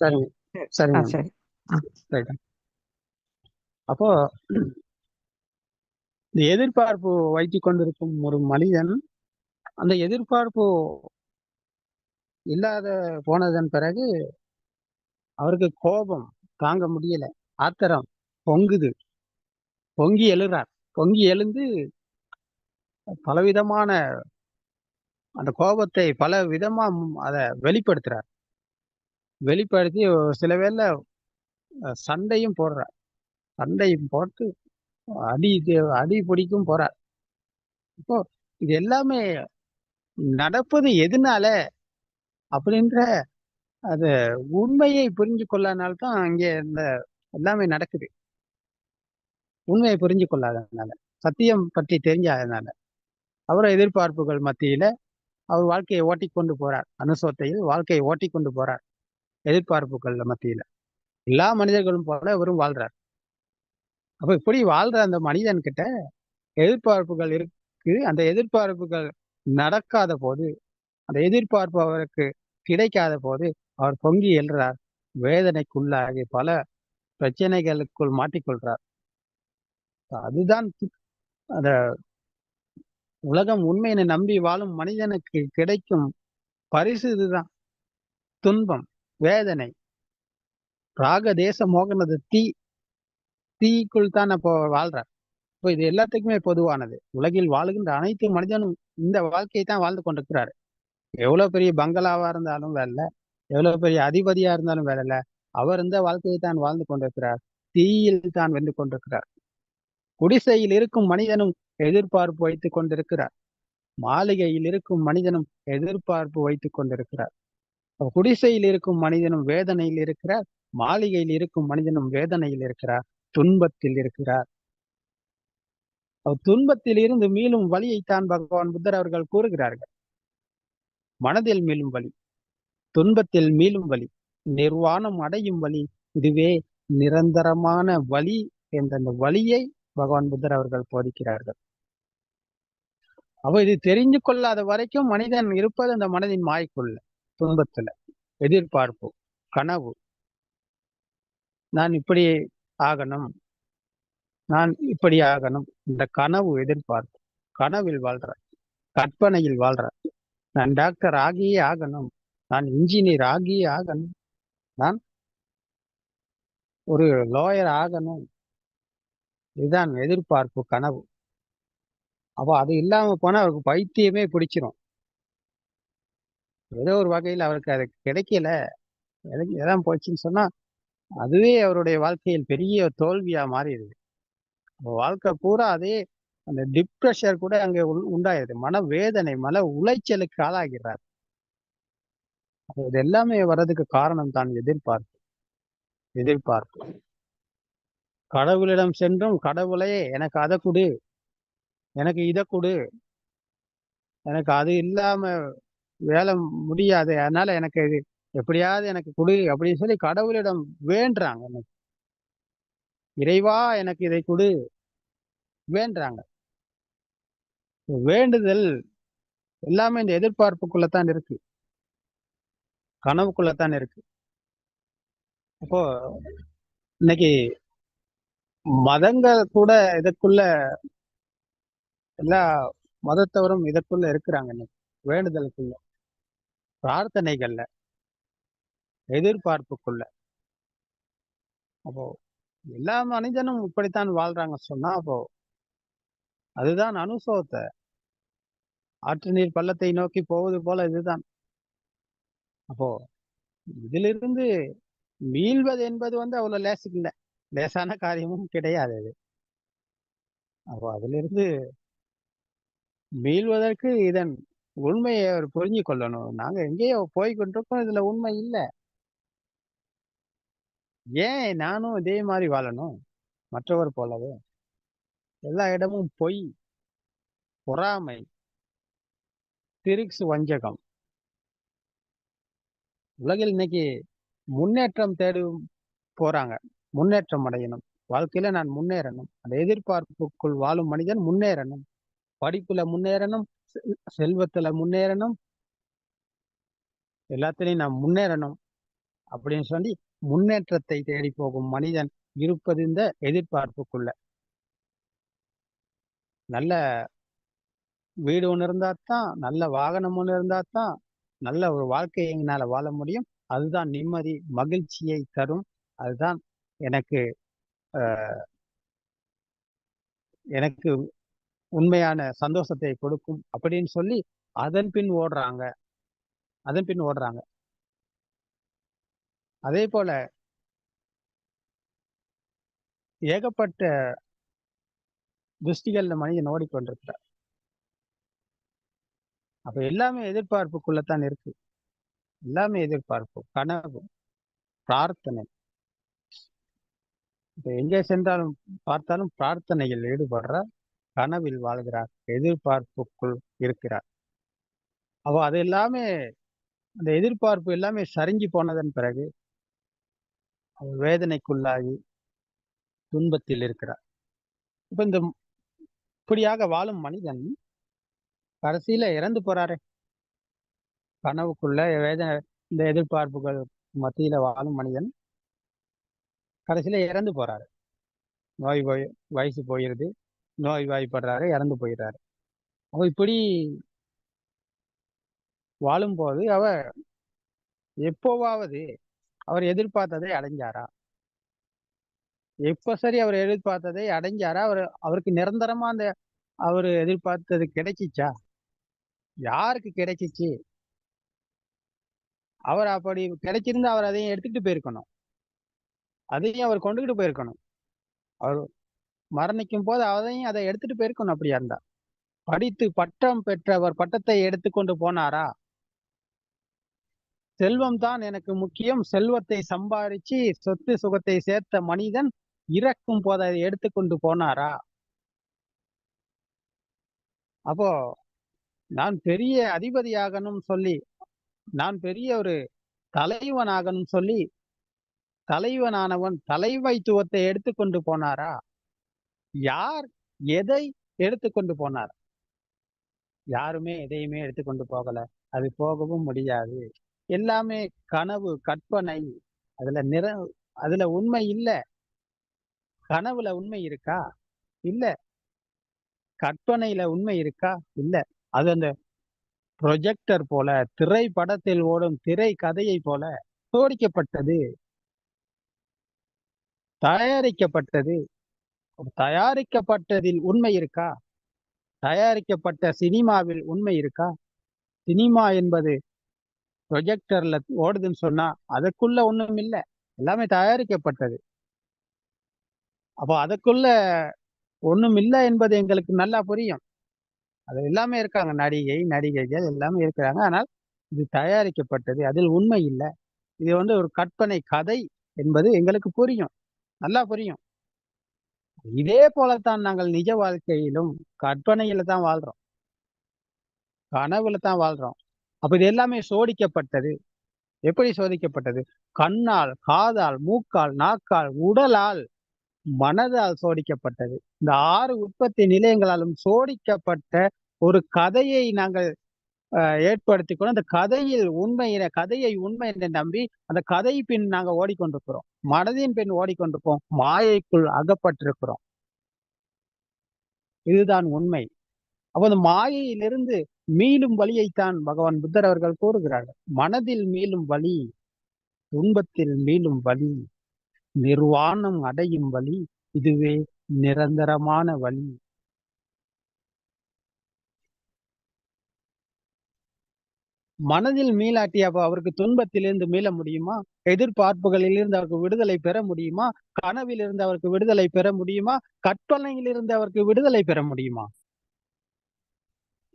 சரிங்க. சரி. சரிங்க. சரி. ஆ. ரைட். அப்போ இந்த எதிர்பார்ப்பு வைத்துக் கொண்டிருக்கும் ஒரு மனிதன், அந்த எதிர்பார்ப்பு இல்லாத போனதன் பிறகு அவருக்கு கோபம் தாங்க முடியல. ஆத்திரம் பொங்குது. பொங்கி எழுறார். பொங்கி எழுந்து பலவிதமான அந்த கோபத்தை பல விதமா அத வெளிப்படுத்துறார். வெளிப்படுத்தி சில வேளை சண்டையும் போடுறார். சண்டையும் போட்டு அடி பிடிக்கும் போறார். இப்போ இது எல்லாமே நடப்பது எதனால அப்படின்ற அது உண்மையை புரிஞ்சு கொள்ளாதனால்தான் அங்கே இந்த எல்லாமே நடக்குது. உண்மையை புரிஞ்சு கொள்ளாததுனால, சத்தியம் பற்றி தெரிஞ்சாதனால, அவர எதிர்பார்ப்புகள் மத்தியில அவர் வாழ்க்கையை ஓட்டிக்கொண்டு போறார். அனுசோத்தையில் வாழ்க்கையை ஓட்டிக்கொண்டு போறார். எதிர்பார்ப்புகள் மத்தியில. எல்லா மனிதர்களும் போல இவரும் வாழ்றார். அப்ப இப்படி வாழ்ற அந்த மனிதன் கிட்ட எதிர்பார்ப்புகள் இருக்கு. அந்த எதிர்பார்ப்புகள் நடக்காத போது, அந்த எதிர்பார்ப்பு அவருக்கு கிடைக்காத போது, அவர் பொங்கி எழுறார். வேதனைக்குள்ளாகி பல பிரச்சனைகளுக்குள் மாட்டிக்கொள்றார். அதுதான் அந்த உலகம் உண்மையினை நம்பி வாழும் மனிதனுக்கு கிடைக்கும் பரிசு இதுதான். துன்பம், வேதனை, ராக தேச மோகனது தீக்குள் தான் அப்போ வாழ்றார். இப்போ இது எல்லாத்துக்குமே பொதுவானது. உலகில் வாழுகின்ற அனைத்து மனிதனும் இந்த வாழ்க்கையை தான் வாழ்ந்து கொண்டிருக்கிறார். எவ்வளவு பெரிய பங்களாவா இருந்தாலும் வேலை, எவ்வளவு பெரிய அதிபதியா இருந்தாலும் வேலை, அவர் இந்த வாழ்க்கையை தான் வாழ்ந்து கொண்டிருக்கிறார். தீயில் தான் வென்று கொண்டிருக்கிறார். குடிசையில் இருக்கும் மனிதனும் எதிர்பார்ப்பு வைத்துக் கொண்டிருக்கிறார். மாளிகையில் இருக்கும் மனிதனும் எதிர்பார்ப்பு வைத்துக் கொண்டிருக்கிறார். குடிசையில் இருக்கும் மனிதனும் வேதனையில் இருக்கிறார். மாளிகையில் இருக்கும் மனிதனும் வேதனையில் இருக்கிறார். துன்பத்தில் இருக்கிறார். துன்பத்தில் இருந்து மீளும் வழியைத்தான் பகவான் புத்தர் அவர்கள் கூறுகிறார்கள். மனதில் மீளும் வழி, துன்பத்தில் மீளும் வழி, நிர்வாணம் அடையும் வழி, இதுவே நிரந்தரமான வழி என்ற அந்த வழியை பகவான் புத்தர் அவர்கள் போதிக்கிறார்கள். அவ இது தெரிந்து கொள்ளாத வரைக்கும் மனிதன் இருப்பது அந்த மனதின் மாய்க்குள்ள, துன்பத்துல, எதிர்பார்ப்பு, கனவு. நான் இப்படி ஆகணும், நான் இப்படி ஆகணும், இந்த கனவு எதிர்பார்ப்பு. கனவில் வாழ்ற, கற்பனையில் வாழ்ற. நான் டாக்டர் ஆகியே ஆகணும், நான் இன்ஜினியர் ஆகியே ஆகணும், நான் ஒரு லாயர் ஆகணும். இதுதான் எதிர்பார்ப்பு, கனவு. அப்போ அது இல்லாம போனா அவருக்கு பைத்தியமே பிடிச்சிரும். ஏதோ ஒரு வகையில் அவருக்கு அது கிடைக்கல, எதான் போச்சுன்னு சொன்னா அதுவே அவருடைய வாழ்க்கையில் பெரிய தோல்வியா மாறிடுது. வாழ்க்கை பூரா அதே அந்த டிப்ரெஷர் கூட அங்கே உண்டாயிருது. மன வேதனை, மன உளைச்சலுக்கு ஆளாகிறார். இது எல்லாமே வர்றதுக்கு காரணம் தான் எதிர்பார்ப்பு. எதிர்பார்ப்பு. கடவுளிடம் சென்றும் கடவுளே எனக்கு அதை கொடு, எனக்கு இதை கொடு, எனக்கு அது இல்லாம வேலை முடியாது, அதனால எனக்கு இது எப்படியாவது எனக்கு கொடு அப்படின்னு சொல்லி கடவுளிடம் வேண்டுறாங்க. இறைவா எனக்கு இதை கொடு வேண்டுறாங்க. வேண்டுதல் எல்லாமே இந்த எதிர்பார்ப்புக்குள்ளதான் இருக்கு, கனவுக்குள்ளதான் இருக்கு. அப்போ இன்னைக்கு மதங்கள் கூட இதற்குள்ள, எல்லா மதத்தவரும் இதற்குள்ள இருக்கிறாங்க. இன்னைக்கு வேண்டுதலுக்குள்ள, பிரார்த்தனைகள்ல, எதிர்பார்ப்புக்குள்ள. அப்போ எல்லா மனிதனும் இப்படித்தான் வாழ்றாங்க சொன்னா, அப்போ அதுதான் அனுசோத்தை. ஆற்று நீர் பள்ளத்தை நோக்கி போவது போல இதுதான். அப்போ இதிலிருந்து மீள்வது என்பது அவ்வளவு லேசுக்கு இல்லை, லேசான காரியமும் கிடையாது அது. அப்போ அதிலிருந்து மீள்வதற்கு இதன் உண்மையை அவர் புரிஞ்சு கொள்ளணும். நாங்க எங்கேயோ போய் கொண்டிருக்கோம், இதுல உண்மை இல்லை. ஏன் நானும் இதே மாதிரி வாழணும் மற்றவர் போலவே? எல்லா இடமும் பொய், பொறாமை, திருக்ஸ், வஞ்சகம். உலகில் இன்னைக்கு முன்னேற்றம் தேடி போறாங்க. முன்னேற்றம் அடையணும், வாழ்க்கையில நான் முன்னேறணும், அந்த எதிர்பார்ப்புக்குள் வாழும் மனிதன் முன்னேறணும், படிப்புல முன்னேறணும், செல்வத்துல முன்னேறணும், எல்லாத்திலையும் நான் முன்னேறணும் அப்படின்னு சொல்லி முன்னேற்றத்தை தேடி போகும் மனிதன் இருப்பது இந்த எதிர்பார்ப்புக்குள்ள. நல்ல வீடு ஒண்ணு இருந்தா தான், நல்ல வாகனம் ஒண்ணு இருந்தா தான், நல்ல ஒரு வாழ்க்கையை எங்கனால வாழ முடியும். அதுதான் நிம்மதி, மகிழ்ச்சியை தரும். அதுதான் எனக்கு அ எனக்கு உண்மையான சந்தோஷத்தை கொடுக்கும் அப்படின்னு சொல்லி அதன் பின் ஓடுறாங்க. அதன் பின் ஓடுறாங்க. அதேபோல ஏகப்பட்ட துஷ்டிகள்ல மனிதன் ஓடிக்கொண்டிருக்கிறார். அப்ப எல்லாமே எதிர்பார்ப்புக்குள்ளத்தான் இருக்கு. எல்லாமே எதிர்பார்ப்பு, கனவு, பிரார்த்தனை. இப்ப எங்கே சென்றாலும் பார்த்தாலும் பிரார்த்தனையில் ஈடுபடுறார், கனவில் வாழ்கிறார், எதிர்பார்ப்புக்குள் இருக்கிறார். அப்போ அது எல்லாமே அந்த எதிர்பார்ப்பு எல்லாமே சரிஞ்சு போனதன் பிறகு அவர் வேதனைக்குள்ளாகி துன்பத்தில் இருக்கிறார். இப்ப இந்த இப்படியாக வாழும் மனிதன் கடைசியில இறந்து போறாரே. கனவுக்குள்ள வேதனை, இந்த எதிர்பார்ப்புகள் மத்தியில வாழும் மனிதன் கடைசியில இறந்து போறாரு. வயசு போயிருது, நோய்வாய்ப்படுறாரு, இறந்து போயிடுறாரு. அப்ப இப்படி வாழும்போது எப்போவாவது அவர் எதிர்பார்த்ததை அடைஞ்சாரா? எப்ப சரி அவர் எதிர்பார்த்ததை அடைஞ்சாரா? அவருக்கு நிரந்தரமா அந்த அவரு எதிர்பார்த்தது கிடைச்சிச்சா? யாருக்கு கிடைச்சிச்சு? அவர் அப்படி கிடைச்சிருந்தா அவர் அதையும் எடுத்துக்கிட்டு போயிருக்கணும். அதையும் அவர் கொண்டுகிட்டு போயிருக்கணும். அவர் மரணிக்கும் போது அதை எடுத்துட்டு போயிருக்கணும் அப்படியா இருந்தா. படித்து பட்டம் பெற்றவர் பட்டத்தை எடுத்துக்கொண்டு போனாரா? செல்வம் தான் எனக்கு முக்கியம், செல்வத்தை சம்பாரிச்சு சொத்து சுகத்தை சேர்த்த மனிதன் இறக்கும் போது அதை எடுத்துக்கொண்டு போனாரா? அப்போ நான் பெரிய அதிபதியாகணும் சொல்லி, நான் பெரிய ஒரு தலைவனாகணும் சொல்லி, தலைவனானவன் தலைமைத்துவத்தை எடுத்துக்கொண்டு போனாரா? யார் எதை எடுத்துக்கொண்டு போனார்? யாருமே எதையுமே எடுத்துக்கொண்டு போகல. அது போகவும் முடியாது. எல்லாமே கனவு, கற்பனை. அதுல அதுல உண்மை இல்ல. கனவுல உண்மை இருக்கா? இல்ல. கற்பனையில உண்மை இருக்கா? இல்ல. அது அந்த ப்ரொஜெக்டர் போல, திரைப்படத்தில் ஓடும் திரை கதையை போல தோடிக்கப்பட்டது, தயாரிக்கப்பட்டது. தயாரிக்கப்பட்டதில் உண்மை இருக்கா? தயாரிக்கப்பட்ட சினிமாவில் உண்மை இருக்கா? சினிமா என்பது ப்ரொஜெக்டர்ல ஓடுதுன்னு சொன்னா அதுக்குள்ள ஒண்ணும் இல்ல. எல்லாமே தயாரிக்கப்பட்டது. அப்போ அதுக்குள்ள ஒண்ணும் இல்ல என்பது எங்களுக்கு நல்லா புரியும். அது எல்லாமே இருக்காங்க. நடிகை, நடிகைகள் எல்லாமே இருக்கிறாங்க. ஆனால் இது தயாரிக்கப்பட்டது. அதில் உண்மை இல்ல. இது ஒரு கற்பனை கதை என்பது எங்களுக்கு புரியும். நல்லா புரியும். இதே போலத்தான் நாங்கள் நிஜ வாழ்க்கையிலும் கற்பனையில தான் வாழ்றோம். கனவுல தான் வாழ்றோம். அப்ப இது எல்லாமே சோடிக்கப்பட்டது. எப்படி சோதிக்கப்பட்டது? கண்ணால், காதால், மூக்கால், நாக்கால், உடலால், மனதால் சோடிக்கப்பட்டது. இந்த 6 உற்பத்தி நிலையங்களாலும் சோடிக்கப்பட்ட ஒரு கதையை நாங்கள் ஏற்படுத்திக்கொண்டு, அந்த கதையை உண்மை என்று நம்பி, அந்த கதை பின் நாங்க ஓடிக்கொண்டிருக்கிறோம். மனதின் பின் ஓடிக்கொண்டிருக்கோம். மாயைக்குள் அகப்பட்டிருக்கிறோம். இதுதான் உண்மை. அப்ப அந்த மாயையிலிருந்து மீளும் வழியைத்தான் பகவான் புத்தர் அவர்கள் கூறுகிறார்கள். மனதில் மீளும் வழி, துன்பத்தில் மீளும் வழி, நிர்வாணம் அடையும் வழி, இதுவே நிரந்தரமான வழி. மனதில் மீளாட்டி அப்ப அவருக்கு துன்பத்திலிருந்து மீள முடியுமா? எதிர்பார்ப்புகளிலிருந்து அவருக்கு விடுதலை பெற முடியுமா? கனவிலிருந்து அவருக்கு விடுதலை பெற முடியுமா? கற்பனையிலிருந்து அவருக்கு விடுதலை பெற முடியுமா?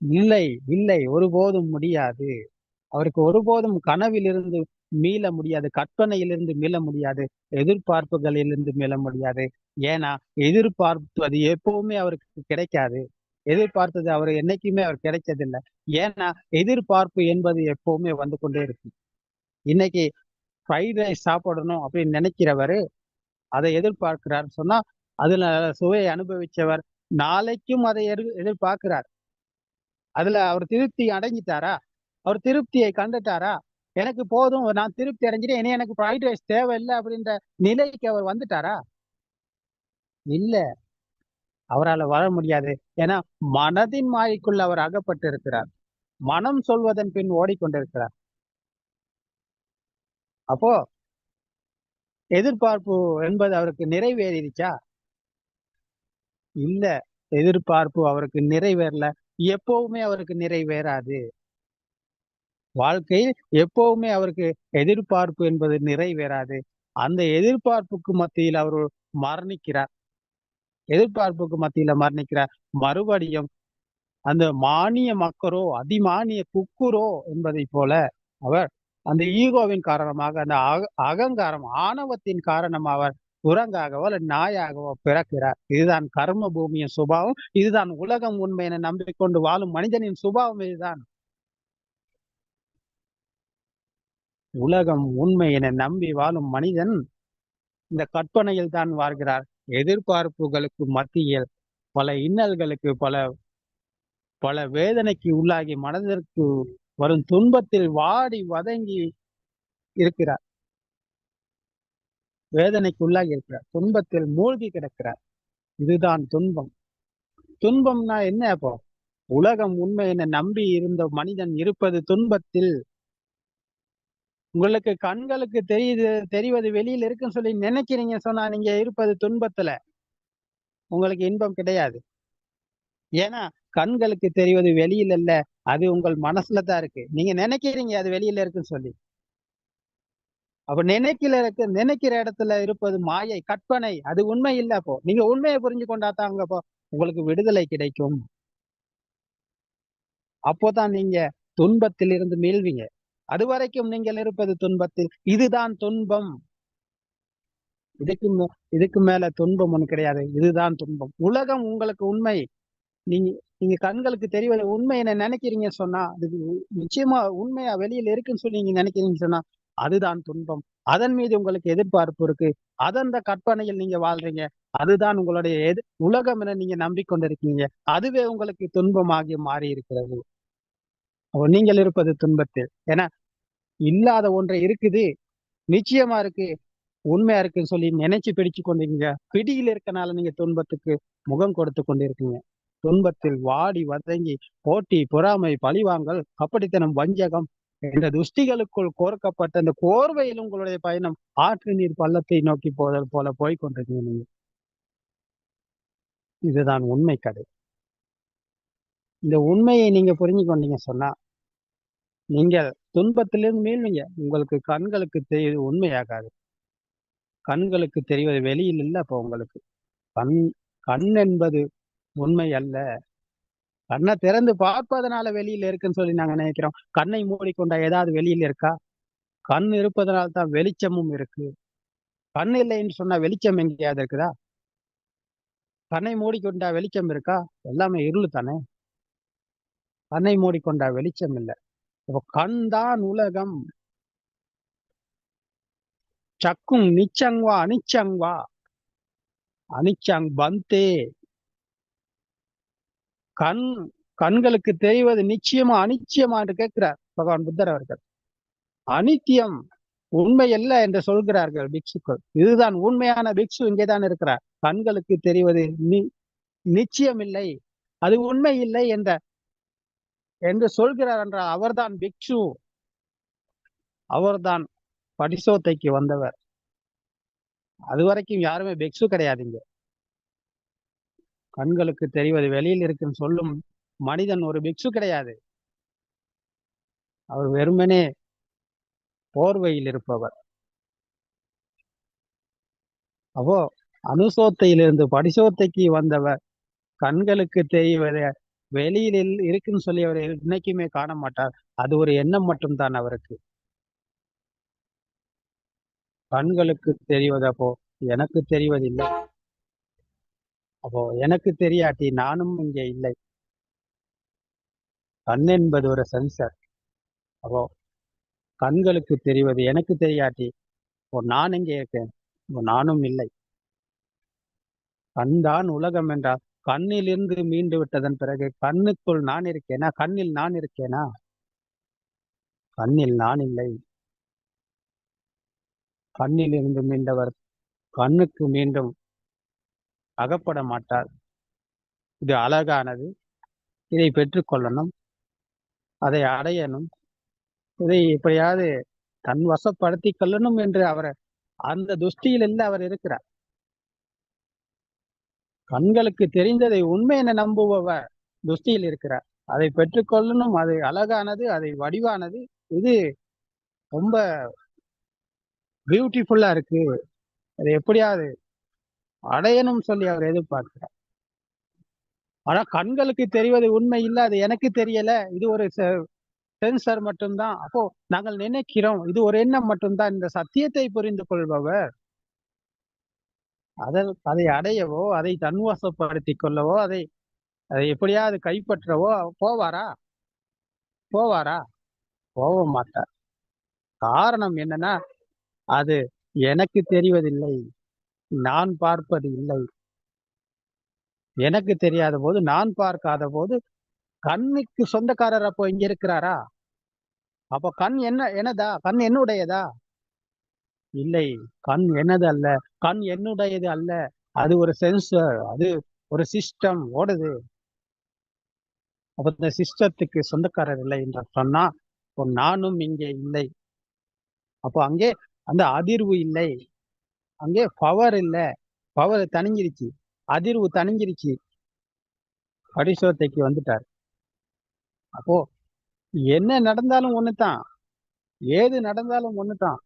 இல்லை, இல்லை. ஒருபோதும் முடியாது. அவருக்கு ஒருபோதும் கனவிலிருந்து மீள முடியாது. கற்பனையிலிருந்து மீள முடியாது. எதிர்பார்ப்புகளிலிருந்து மீள முடியாது. ஏன்னா, எதிர்பார்ப்பது எப்பவுமே அவருக்கு கிடைக்காது. எதிர்பார்த்தது என்னைக்குமே அவர் கிடைச்சதில்ல. ஏன்னா, எதிர்பார்ப்பு என்பது எப்பவுமே வந்து கொண்டே இருக்கும். இன்னைக்கு ஃப்ரைட் ரைஸ் சாப்பிடணும் அப்படின்னு நினைக்கிறவரு, அதை எதிர்பார்க்கிறார்ன்னு சொன்னா, அதுல சுவையை அனுபவிச்சவர் நாளைக்கும் அதை எதிர்பார்க்கிறார். அதுல அவர் திருப்தி அடைஞ்சிட்டாரா? அவர் திருப்தியை கண்டுட்டாரா? எனக்கு போதும், நான் திருப்தி அடைஞ்சிட்டேன், இனி எனக்கு ஃப்ரைட் ரைஸ் தேவையில்லை அப்படின்ற நிலைக்கு அவர் வந்துட்டாரா? இல்ல, அவரால வர முடியாது. ஏன்னா மனதின் மாயைக்குள் அவர் அகப்பட்டு இருக்கிறார். மனம் சொல்வதன் பின் ஓடிக்கொண்டிருக்கிறார். அப்போ எதிர்பார்ப்பு என்பது அவருக்கு நிறைவேறிடுச்சா? இல்ல. எதிர்பார்ப்பு அவருக்கு நிறைவேறல. எப்பவுமே அவருக்கு நிறைவேறாது. வாழ்க்கையில் எப்பவுமே அவருக்கு எதிர்பார்ப்பு என்பது நிறைவேறாது. அந்த எதிர்பார்ப்புக்கு மத்தியில் அவரு மரணிக்கிறார். எதிர்பார்ப்புக்கு மத்தியில மரணிக்கிறார். மறுபடியும் அந்த மானிய மக்கரோ, அதிமானிய குக்குரோ என்பதைப் போல அவர் அந்த ஈகோவின் காரணமாக, அந்த அகங்காரம், ஆணவத்தின் காரணமா அவர் குரங்காகவோ அல்லது நாயாகவோ பிறக்கிறார். இதுதான் கர்ம பூமியின் சுபாவம். இதுதான் உலகம் உண்மை என நம்பிக்கொண்டு வாழும் மனிதனின் சுபாவம் இதுதான். உலகம் உண்மை என நம்பி வாழும் மனிதன் இந்த கற்பனையில் தான் வாழ்கிறார். எதிர்பார்ப்புகளுக்கு மத்தியில் பல இன்னல்களுக்கு, பல பல வேதனைக்கு உள்ளாகி மனதிற்கு வரும் துன்பத்தில் வாடி வதங்கி இருக்கிறார். வேதனைக்கு உள்ளாகி இருக்கிறார். துன்பத்தில் மூழ்கி கிடக்கிறார். இதுதான் துன்பம். துன்பம்னா என்ன அப்போ? உலகம் உண்மை என நம்பி இருந்த மனிதன் இருப்பது துன்பத்தில். உங்களுக்கு கண்களுக்கு தெரிவது வெளியில இருக்குன்னு சொல்லி நினைக்கிறீங்க சொன்னா நீங்க இருப்பது துன்பத்துல. உங்களுக்கு இன்பம் கிடையாது. ஏன்னா கண்களுக்கு தெரிவது வெளியில இல்ல. அது உங்கள் மனசுல தான் இருக்கு. நீங்க நினைக்கிறீங்க அது வெளியில இருக்குன்னு சொல்லி. அப்ப நினைக்கிற இடத்துல இருப்பது மாயை, கற்பனை. அது உண்மை இல்ல அப்போ. நீங்க உண்மையை புரிஞ்சு கொண்டாதான் அங்க அப்போ உங்களுக்கு விடுதலை கிடைக்கும். அப்போதான் நீங்க துன்பத்தில் இருந்து மீள்வீங்க. அதுவரைக்கும் நீங்கள் இருப்பது துன்பத்தில். இதுதான் துன்பம். இதுக்கு இதுக்கு மேல துன்பம் ஒண்ணு கிடையாது. இதுதான் துன்பம். உலகம் உங்களுக்கு உண்மை. நீங்க நீங்க கண்களுக்கு தெரிவது உண்மை என்ன நினைக்கிறீங்க சொன்னா, அது நிச்சயமா உண்மையா வெளியில இருக்குன்னு சொல்லி நீங்க நினைக்கிறீங்கன்னு சொன்னா, அதுதான் துன்பம். அதன் மீது உங்களுக்கு எதிர்பார்ப்பு இருக்கு. அந்த கற்பனையில் நீங்க வாழ்றீங்க. அதுதான் உங்களுடைய உலகம் என நீங்க நம்பிக்கொண்டிருக்கீங்க. அதுவே உங்களுக்கு துன்பமாகி மாறி இருக்கிறது. அப்போ நீங்கள் இருப்பது துன்பத்தில். ஏன்னா இல்லாத ஒன்று இருக்குது, நிச்சயமா இருக்கு, உண்மையா இருக்குன்னு சொல்லி நினைச்சு பிடிச்சு கொண்டிருக்கீங்க. பிடியில் இருக்கனால நீங்க துன்பத்துக்கு முகம் கொடுத்து கொண்டிருக்கீங்க. துன்பத்தில் வாடி வதங்கி போட்டி, பொறாமை, பழிவாங்கல், கப்படித்தனம், வஞ்சகம் இந்த துஷ்டிகளுக்குள் கோர்க்கப்பட்ட அந்த கோர்வையில் உங்களுடைய பயணம் ஆற்று நீர் பள்ளத்தை நோக்கி போதல் போல போய் கொண்டிருக்கீங்க நீங்க. இதுதான் உண்மை கதை. இந்த உண்மையை நீங்க புரிஞ்சு கொண்டீங்க சொன்னா நீங்க துன்பத்திலிருந்து மீள்வீங்க. உங்களுக்கு கண்களுக்கு தெரிவது உண்மையாகாது. கண்களுக்கு தெரிவது வெளியில் இல்ல அப்போ உங்களுக்கு. கண் கண் என்பது உண்மை அல்ல. கண்ணை திறந்து பார்ப்பதனால வெளியில இருக்குன்னு சொல்லி நாங்க நினைக்கிறோம். கண்ணை மூடிக்கொண்டா ஏதாவது வெளியில இருக்கா? கண் இருப்பதனால தான் வெளிச்சமும் இருக்கு. கண் இல்லைன்னு சொன்னா வெளிச்சம் எங்கேயாவது இருக்குதா? கண்ணை மூடிக்கொண்டா வெளிச்சம் இருக்கா? எல்லாமே இருள் தானே. கண்ணை மூடிக்கொண்டா வெளிச்சம் இல்ல. அப்போ கண் தான் உலகம். சக்கும் நிச்சங்வா அனிச்சங்வா அனிச்சங் பந்தே. கண் கண்களுக்கு தெரிவது நிச்சயமா அனிச்சயமா என்று கேட்கிறார் பகவான் புத்தர் அவர்கள். அனித்தியம் உண்மை அல்ல என்று சொல்கிறார்கள் பிக்ஷுக்கள். இதுதான் உண்மையான பிக்ஷு இங்கேதான் இருக்கிறார். கண்களுக்கு தெரிவது நிச்சயம் இல்லை, அது உண்மை இல்லை என்று சொல்கிறார் என்றால் அவர்தான் பிக்ஷு. அவர்தான் படிசோத்தைக்கு வந்தவர். அது வரைக்கும் யாருமே பிக்ஷு கிடையாதுங்க. கண்களுக்கு தெரிவது வெளியில் இருக்குன்னு சொல்லும் மனிதன் ஒரு பிக்ஷு கிடையாது. அவர் வெறுமனே போர்வையில் இருப்பவர். அப்போ அனுசோத்தையிலிருந்து படிசோத்தைக்கு வந்தவர் கண்களுக்கு தெரிவதை வெளியில் இருக்குன்னு சொல்லி அவர் இன்னைக்குமே காண மாட்டார். அது ஒரு எண்ணம் மட்டும்தான் அவருக்கு. கண்களுக்கு தெரிவது அப்போ எனக்கு தெரிவதில்லை. அப்போ எனக்கு தெரியாட்டி நானும் இங்கே இல்லை. கண் என்பது ஒரு சென்சர். அப்போ கண்களுக்கு தெரிவது எனக்கு தெரியாட்டி இப்போ நான் எங்கே இருக்கேன்? இப்போ நானும் இல்லை. கண் தான் உலகம் என்றால் கண்ணிலிருந்து மீண்டு விட்டதன் பிறகு கண்ணுக்குள் நான் இருக்கேனா? கண்ணில் நான் இருக்கேனா? கண்ணில் நான் இல்லை. கண்ணில் இருந்து மீண்டவர் கண்ணுக்கு மீண்டும் அகப்பட மாட்டார். இது அழகானது. இதை பெற்றுக்கொள்ளணும், அதை அடையணும், இதை எப்படியாவது தன் வசப்படுத்திக் கொள்ளணும் என்று அவர் அந்த துஷ்டியில் இல்ல அவர் இருக்கிறார். கண்களுக்கு தெரிந்ததை உண்மை என நம்புபவர் துஷ்டியில் இருக்கிறார். அதை பெற்றுக்கொள்ளணும், அது அழகானது, அதை வடிவானது. இது ரொம்ப பியூட்டிஃபுல்லா இருக்கு. அதை எப்படியாவது அடையணும் சொல்லி அவர் எதிர்பார்க்கிறார். ஆனா கண்களுக்கு தெரிவது உண்மை இல்ல, அது எனக்கு தெரியல, இது ஒரு சென்சர் மட்டும்தான். அப்போ நாங்கள் நினைக்கிறோம் இது ஒரு எண்ணம் மட்டும்தான். இந்த சத்தியத்தை புரிந்து கொள்பவர் அதை அடையவோ, அதை தன்வசப்படுத்திக் கொள்ளவோ, அதை அதை எப்படியாவது கைப்பற்றவோ போவாரா? போவாரா? போக மாட்டார். காரணம் என்னன்னா, அது எனக்கு தெரிவதில்லை, நான் பார்ப்பது இல்லை. எனக்கு தெரியாத போது, நான் பார்க்காத போது கண்ணுக்கு சொந்தக்காரர் அப்போ இங்க இருக்கிறாரா? அப்போ கண் எனதா? கண் என்னுடையதா? இல்லை, கண் எனது அல்ல, கண் என்னுடையது அல்ல. அது ஒரு சென்சர், அது ஒரு சிஸ்டம் ஓடுது. அப்ப இந்த சிஸ்டத்துக்கு சொந்தக்காரர் இல்லை என்று சொன்னா, இப்போ நானும் இங்கே இல்லை. அப்போ அங்கே அந்த அதிர்வு இல்லை, அங்கே பவர் இல்லை. பவர் தணிஞ்சிருச்சு, அதிர்வு தணிஞ்சிருச்சு. பரிசோத்தைக்கு வந்துட்டார். அப்போ என்ன நடந்தாலும் ஒண்ணுதான், ஏது நடந்தாலும் ஒண்ணுதான்,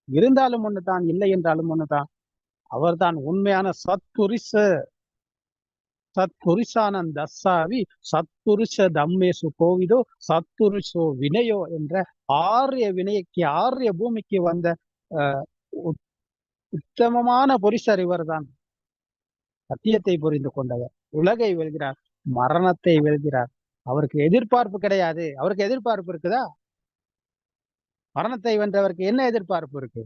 இருந்தாலும் ஒண்ணுதான், இல்லை என்றாலும் ஒண்ணுதான். அவர்தான் உண்மையான சத்புருஷ. சத்புருஷானந்தஸ்ஸாவி சத்புருஷ தம்மேசு கோவிதோ சத்புருஷோ வினயோ என்ற ஆரிய வினயக்கு, ஆரிய பூமிக்கு வந்த உத்தமமான புருஷர் இவர்தான். சத்தியத்தை புரிந்து கொண்டவர், உலகை வெல்கிறார், மரணத்தை வெல்கிறார். அவருக்கு எதிர்பார்ப்பு கிடையாது. அவருக்கு எதிர்பார்ப்பு இருக்குதா? மரணத்தை வென்றவருக்கு என்ன எதிர்பார்ப்பு இருக்கு?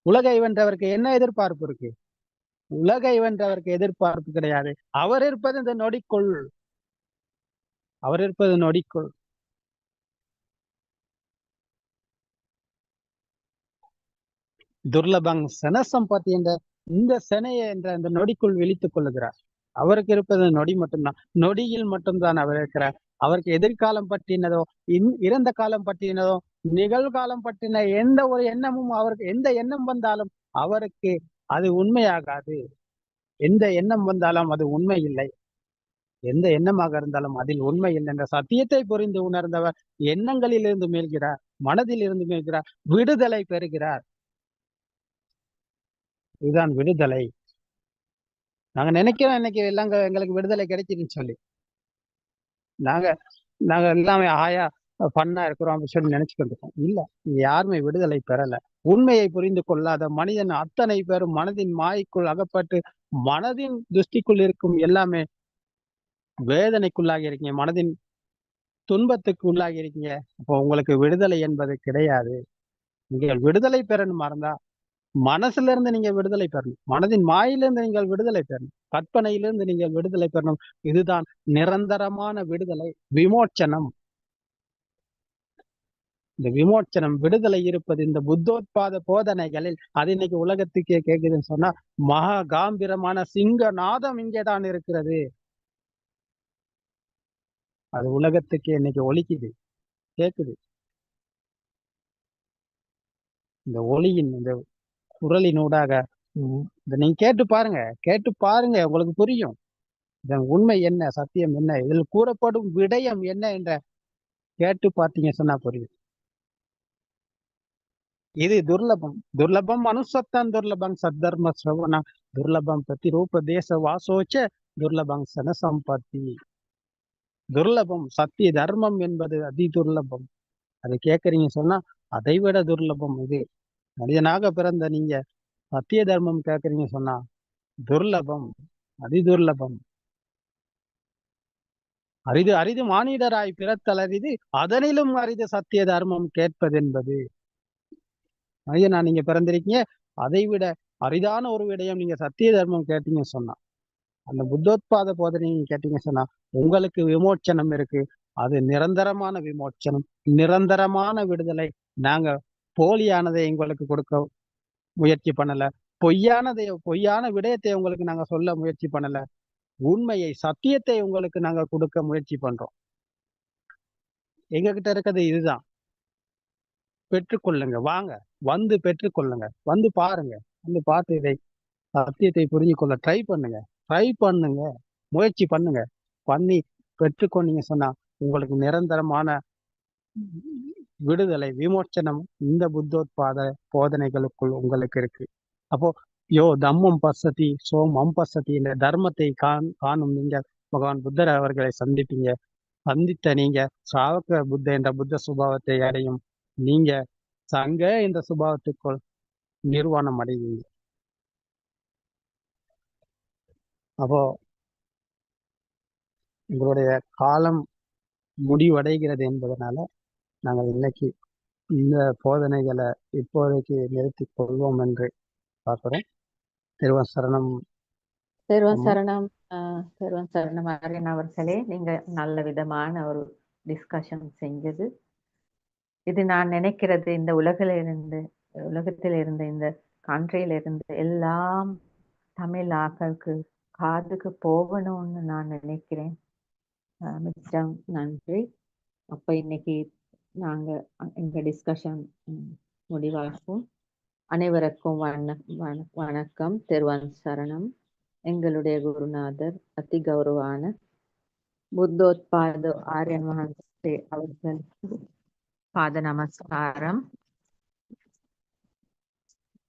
உலகை வென்றவருக்கு என்ன எதிர்பார்ப்பு இருக்கு? உலகை வென்றவருக்கு எதிர்பார்ப்பு கிடையாது. அவர் இருப்பது இந்த நொடிக்குள், அவர் இருப்பது நொடிக்குள். துர்லபங் செனசம்பத்தி என்ற இந்த செனையை என்ற அந்த நொடிக்குள் விழித்துக் கொள்ளுகிறார். அவருக்கு இருப்பது நொடி மட்டும்தான், நொடியில் மட்டும்தான் அவர் இருக்கிறார். அவருக்கு எதிர்காலம் பற்றினதோ, இறந்த காலம் பற்றினதோ, நிகழ்காலம் பற்றின எந்த ஒரு எண்ணமும், அவருக்கு எந்த எண்ணம் வந்தாலும் அவருக்கு அது உண்மையாகாது. எந்த எண்ணம் வந்தாலும் அது உண்மை இல்லை. எந்த எண்ணமாக இருந்தாலும் அதில் உண்மை இல்லை என்ற சத்தியத்தை புரிந்து உணர்ந்தவர் எண்ணங்களில் இருந்து மீள்கிறார், மனதில் இருந்து மீள்கிறார், விடுதலை பெறுகிறார். இதுதான் விடுதலை. நாங்க நினைக்கிறோம் இன்னைக்கு எல்லாம் எங்களுக்கு விடுதலை கிடைச்சிருன்னு சொல்லி. நாங்க நாங்க எல்லாமே ஆயா பண்ணா இருக்கிறோம் அப்படின்னு சொல்லி நினைச்சுக்கிட்டு இருக்கோம். இல்ல, யாருமே விடுதலை பெறல. உண்மையை புரிந்து கொள்ளாத மனிதன் அத்தனை பேரும் மனதின் மாய்க்குள் அகப்பட்டு, மனதின் துஷ்டிக்குள் இருக்கும் எல்லாமே வேதனைக்குள்ளாகி இருக்கீங்க, மனதின் துன்பத்துக்கு உள்ளாகி இருக்கீங்க. அப்போ உங்களுக்கு விடுதலை என்பது கிடையாது. நீங்கள் விடுதலை பெறணுமா இருந்தா மனசுல இருந்து நீங்க விடுதலை பெறணும், மனதின் மாயிலிருந்து நீங்கள் விடுதலை பெறணும், கற்பனையிலிருந்து நீங்கள் விடுதலை பெறணும். இதுதான் நிரந்தரமான விடுதலை, விமோச்சனம். இந்த விமோச்சனம், விடுதலை இருப்பது இந்த புத்தோத்பாத போதனைகளில். அது இன்னைக்கு உலகத்துக்கே கேக்குதுன்னு சொன்னா, மகா காம்பீரமான சிங்கநாதம் இங்கேதான் இருக்கிறது. அது உலகத்துக்கே இன்னைக்கு ஒலிக்குது, கேக்குது. இந்த ஒளியின், இந்த குரலினூடாக இதை நீங்க கேட்டு பாருங்க, கேட்டு பாருங்க, உங்களுக்கு புரியும் இதன் உண்மை என்ன, சத்தியம் என்ன, இதில் கூறப்படும் விடயம் என்ன என்ற கேட்டு பார்த்தீங்க சொன்னா புரியும். இது துர்லபம். துர்லபம் மனுஷத்தான் துர்லபம் சத்தர்ம சிரவணம் துர்லபம் பிரதிரூப தேச வாசோச்ச துர்லபம் சன சம்பத்தி. துர்லபம் சத்திய தர்மம் என்பது அதி துர்லபம். அதை கேட்கறீங்க சொன்னா அதை விட துர்லபம் இது. மனிதனாக பிறந்த நீங்க சத்திய தர்மம் கேட்கறீங்க சொன்னா துர்லபம், அதி துர்லபம். அரிது அரிது மானிடராய் பிறத்தல் அரிது, அதனிலும் அரிது சத்திய தர்மம் கேட்பது என்பது. மனிதனா நீங்க பிறந்திருக்கீங்க, அதை விட அரிதான ஒரு விடயம் நீங்க சத்திய தர்மம் கேட்டீங்க சொன்னா, அந்த புத்தோத்பாத போதனை நீங்க கேட்டீங்க சொன்னா உங்களுக்கு விமோச்சனம் இருக்கு. அது நிரந்தரமான விமோச்சனம், நிரந்தரமான விடுதலை. நாங்க போலியானதை உங்களுக்கு கொடுக்க முயற்சி பண்ணல, பொய்யான விடயத்தை உங்களுக்கு நாங்க சொல்ல முயற்சி பண்ணல, உண்மையை சத்தியத்தை உங்களுக்கு நாங்க கொடுக்க முயற்சி பண்றோம். எங்க கிட்ட இருக்கிறது இதுதான். பெற்றுக்கொள்ளுங்க, வாங்க, வந்து பெற்றுக்கொள்ளுங்க, வந்து பாருங்க, வந்து பார்த்து இதை சத்தியத்தை புரிஞ்சு கொள்ள ட்ரை பண்ணுங்க, முயற்சி பண்ணுங்க. பண்ணி பெற்றுக்கொண்டீங்க சொன்னா உங்களுக்கு நிரந்தரமான விடுதலை, விமோச்சனம் இந்த புத்தோத்பாத போதனைகளுக்குள் உங்களுக்கு இருக்கு. அப்போ யோ தம்மம் பசதி சோமம் பசதி, இந்த தர்மத்தை காணும் நீங்க பகவான் புத்தர் அவர்களை சந்திப்பீங்க. சந்தித்த நீங்க சாவக புத்த என்ற புத்த சுபாவத்தை அடையும். நீங்க சங்க இந்த சுபாவத்துக்குள் நிர்வாணம் அடைவீங்க. அப்போ உங்களுடைய காலம் முடிவடைகிறது என்பதனால நாங்கள் இன்னைக்கு இந்த போதனைகளை இப்போதைக்கு நிறுத்திக் கொள்வோம் என்று பார்க்கிறோம். திருவன் சரணம். திருவன் சரணம். திருவன் சரணம் ஆரியன் அவர்களே, நீங்க நல்ல விதமான ஒரு டிஸ்கஷன் செஞ்சது. இது நான் நினைக்கிறது இந்த உலகத்தில் இருந்த இந்த கண்ட்ரியில இருந்து எல்லாம் தமிழ் ஆக்களுக்கு காதுக்கு போகணும்னு நான் நினைக்கிறேன். மிச்சம் நன்றி. அப்ப இன்னைக்கு நாங்க எங்க டிஸ்கஷன் முடிவாகும். அனைவருக்கும் வணக்கம். திருவன் சரணம். எங்களுடைய குருநாதர் அதி கௌரவான புத்தோத்பாத ஆரியன் மகன்ஸ்ரீ அவர்களுக்கு பாத நமஸ்காரம்.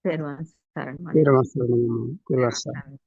திருவன் சரணம். திருவன் சரணம்.